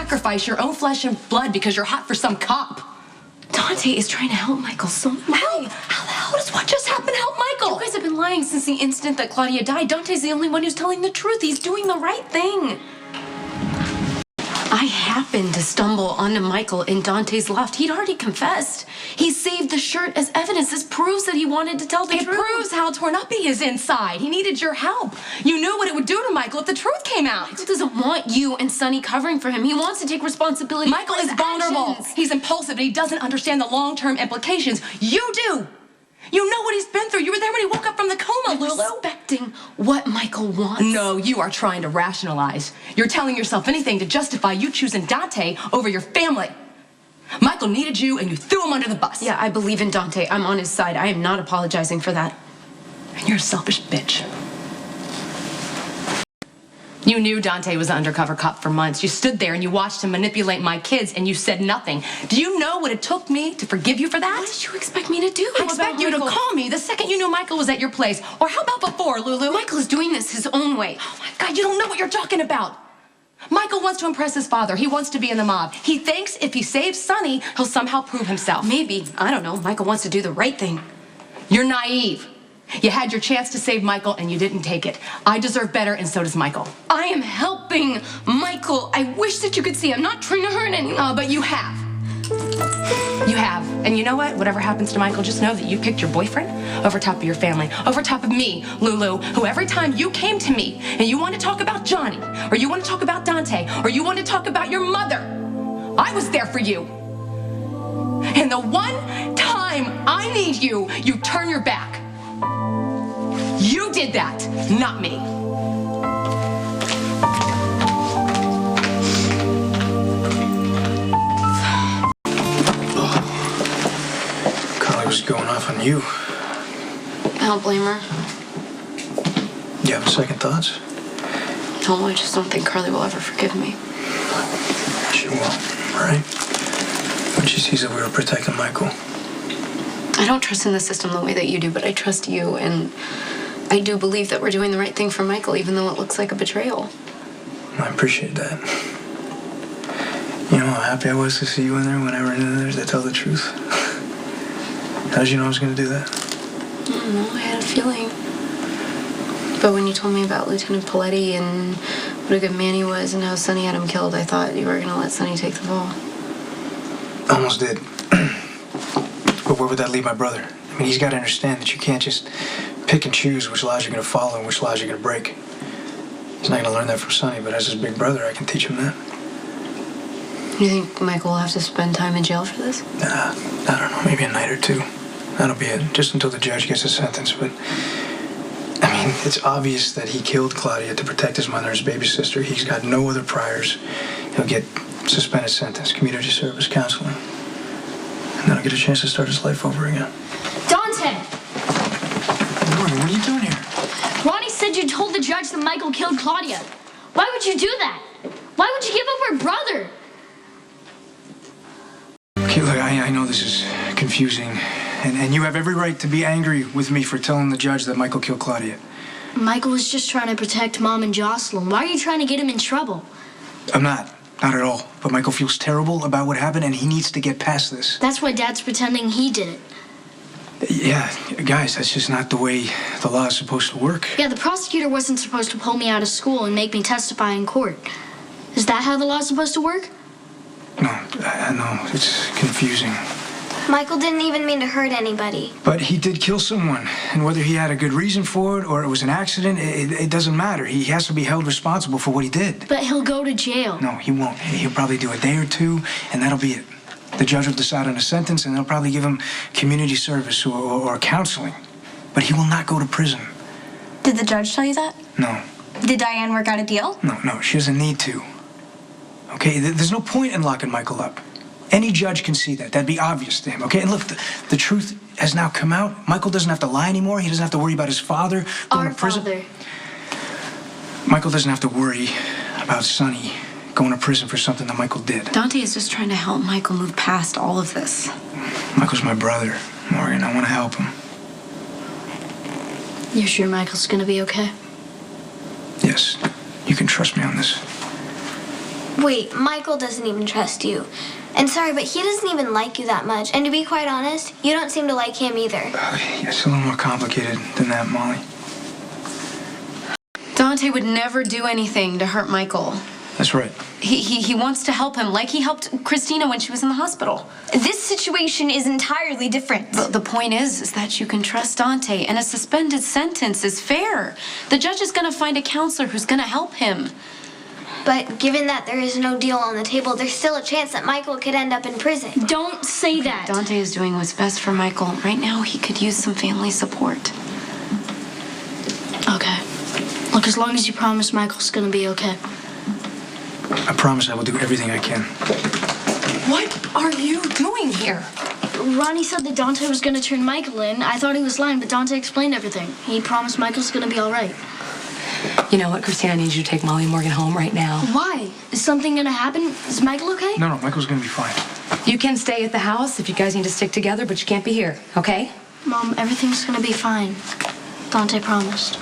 sacrifice your own flesh and blood because you're hot for some cop. Dante is trying to help Michael so much. How the hell does what just happened help Michael? You guys have been lying since the instant that Claudia died. Dante's the only one who's telling the truth. He's doing the right thing. I happened to stumble onto Michael in Dante's loft. He'd already confessed. He saved the shirt as evidence. This proves that he wanted to tell the truth. It proves how torn up he is inside. He needed your help. You knew what it would do to Michael if the truth came out. Michael doesn't want you and Sonny covering for him. He wants to take responsibility. Michael is vulnerable. Actions. He's impulsive, and he doesn't understand the long-term implications. You do. You know what he's been through. You were there when he woke up from the coma, Lulu. Respecting what Michael wants. No, you are trying to rationalize. You're telling yourself anything to justify you choosing Dante over your family. Michael needed you, and you threw him under the bus. Yeah, I believe in Dante. I'm on his side. I am not apologizing for that. And you're a selfish bitch. You knew Dante was an undercover cop for months. You stood there and you watched him manipulate my kids, and you said nothing. Do you know what it took me to forgive you for that? What did you expect me to do? I expect you to call me the second you knew Michael was at your place. Or how about before, Lulu? Michael is doing this his own way. Oh my God, you don't know what you're talking about. Michael wants to impress his father. He wants to be in the mob. He thinks if he saves Sonny, he'll somehow prove himself. Maybe. I don't know. Michael wants to do the right thing. You're naive. You had your chance to save Michael, and you didn't take it. I deserve better, and so does Michael. I am helping Michael. I wish that you could see. I'm not trying to hurt anyone. But you have. You have. And you know what? Whatever happens to Michael, just know that you picked your boyfriend over top of your family, over top of me, Lulu, who every time you came to me and you want to talk about Johnny, or you want to talk about Dante, or you want to talk about your mother, I was there for you. And the one time I need you, you turn your back. You did that, not me. Carly was going off on you. I don't blame her. You having second thoughts? No, I just don't think Carly will ever forgive me. She will, right? When she sees that we were protecting Michael. I don't trust in the system the way that you do, but I trust you, and I do believe that we're doing the right thing for Michael, even though it looks like a betrayal. I appreciate that. You know how happy I was to see you in there when I ran in there to tell the truth? How did you know I was going to do that? I don't know. I had a feeling. But when you told me about Lieutenant Paletti and what a good man he was and how Sonny had him killed, I thought you were going to let Sonny take the fall. Almost did. But where would that leave my brother? I mean, he's got to understand that you can't just pick and choose which laws you're going to follow and which laws you're going to break. He's not going to learn that from Sonny, but as his big brother, I can teach him that. You think Michael will have to spend time in jail for this? I don't know, maybe a night or two. That'll be it, just until the judge gets a sentence. But, I mean, it's obvious that he killed Claudia to protect his mother and his baby sister. He's got no other priors. He'll get suspended sentence, community service, counseling. And then he'll get a chance to start his life over again. Dante! Morgan, what are you doing here? Ronnie said you told the judge that Michael killed Claudia. Why would you do that? Why would you give up our brother? Okay, look, I know this is confusing, and you have every right to be angry with me for telling the judge that Michael killed Claudia. Michael was just trying to protect Mom and Jocelyn. Why are you trying to get him in trouble? I'm not at all. But Michael feels terrible about what happened, and he needs to get past this. That's why Dad's pretending he did it. Yeah, guys, that's just not the way the law is supposed to work. Yeah, the prosecutor wasn't supposed to pull me out of school and make me testify in court. Is that how the law's supposed to work? No, I know, it's confusing. Michael didn't even mean to hurt anybody. But he did kill someone, and whether he had a good reason for it or it was an accident, it doesn't matter. He has to be held responsible for what he did. But he'll go to jail. No, he won't. He'll probably do a day or two, and that'll be it. The judge will decide on a sentence, and they'll probably give him community service or counseling. But he will not go to prison. Did the judge tell you that? No. Did Diane work out a deal? No, she doesn't need to. Okay, there's no point in locking Michael up. Any judge can see that. That'd be obvious to him, okay? And look, the truth has now come out. Michael doesn't have to lie anymore. He doesn't have to worry about his father going to prison. Father. Michael doesn't have to worry about Sonny going to prison for something that Michael did. Dante is just trying to help Michael move past all of this. Michael's my brother, Morgan. I want to help him. You're sure Michael's gonna be okay? Yes, you can trust me on this. Wait, Michael doesn't even trust you. And sorry, but he doesn't even like you that much. And to be quite honest, you don't seem to like him either. It's a little more complicated than that, Molly. Dante would never do anything to hurt Michael. That's right. He wants to help him, like he helped Christina when she was in the hospital. This situation is entirely different. The point is that you can trust Dante, and a suspended sentence is fair. The judge is going to find a counselor who's going to help him. But given that there is no deal on the table, there's still a chance that Michael could end up in prison. Don't say that. Dante is doing what's best for Michael. Right now, he could use some family support. Okay. Look, as long as you promise Michael's gonna be okay. I promise I will do everything I can. What are you doing here? Ronnie said that Dante was gonna turn Michael in. I thought he was lying, but Dante explained everything. He promised Michael's gonna be all right. You know what, Christina, I need you to take Molly and Morgan home right now. Why? Is something gonna happen? Is Michael okay? No, Michael's gonna be fine. You can stay at the house if you guys need to stick together, but you can't be here, okay? Mom, everything's gonna be fine. Dante promised.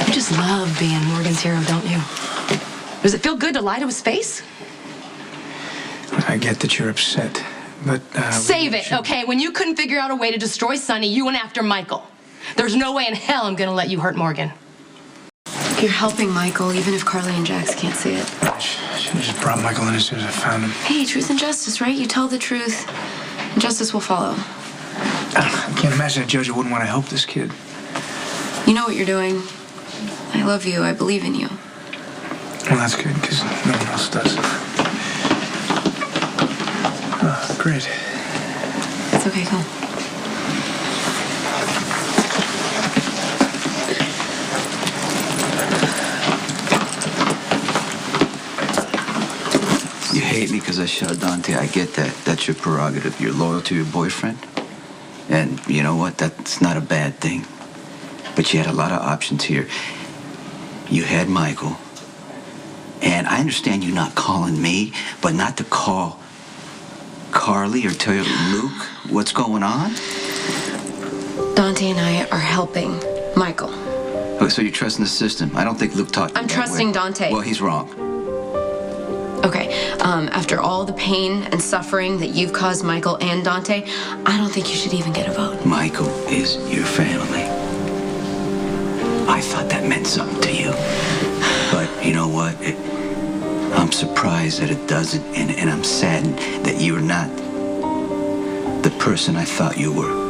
You just love being Morgan's hero, don't you? Does it feel good to lie to his face? I get that you're upset, but... Save it, okay? When you couldn't figure out a way to destroy Sonny, you went after Michael. There's no way in hell I'm gonna let you hurt Morgan. You're helping Michael, even if Carly and Jax can't see it. I should have just brought Michael in as soon as I found him. Hey, truth and justice, right? You tell the truth, and justice will follow. I can't imagine a judge who wouldn't want to help this kid. You know what you're doing. I love you. I believe in you. Well, that's good, because no one else does. Oh, great. It's okay, go. You hate me because I shot Dante. I get that. That's your prerogative. You're loyal to your boyfriend. And you know what? That's not a bad thing. But you had a lot of options here. You had Michael. And I understand you not calling me, but not to call Carly or tell Luke what's going on? Dante and I are helping Michael. Oh, so you're trusting the system. I don't think Luke taught you I'm that trusting way. Dante. Well, he's wrong. Okay, after all the pain and suffering that you've caused Michael and Dante, I don't think you should even get a vote. Michael is your family. I thought that meant something to you. But you know what? I'm surprised that it doesn't, and I'm saddened that you're not the person I thought you were.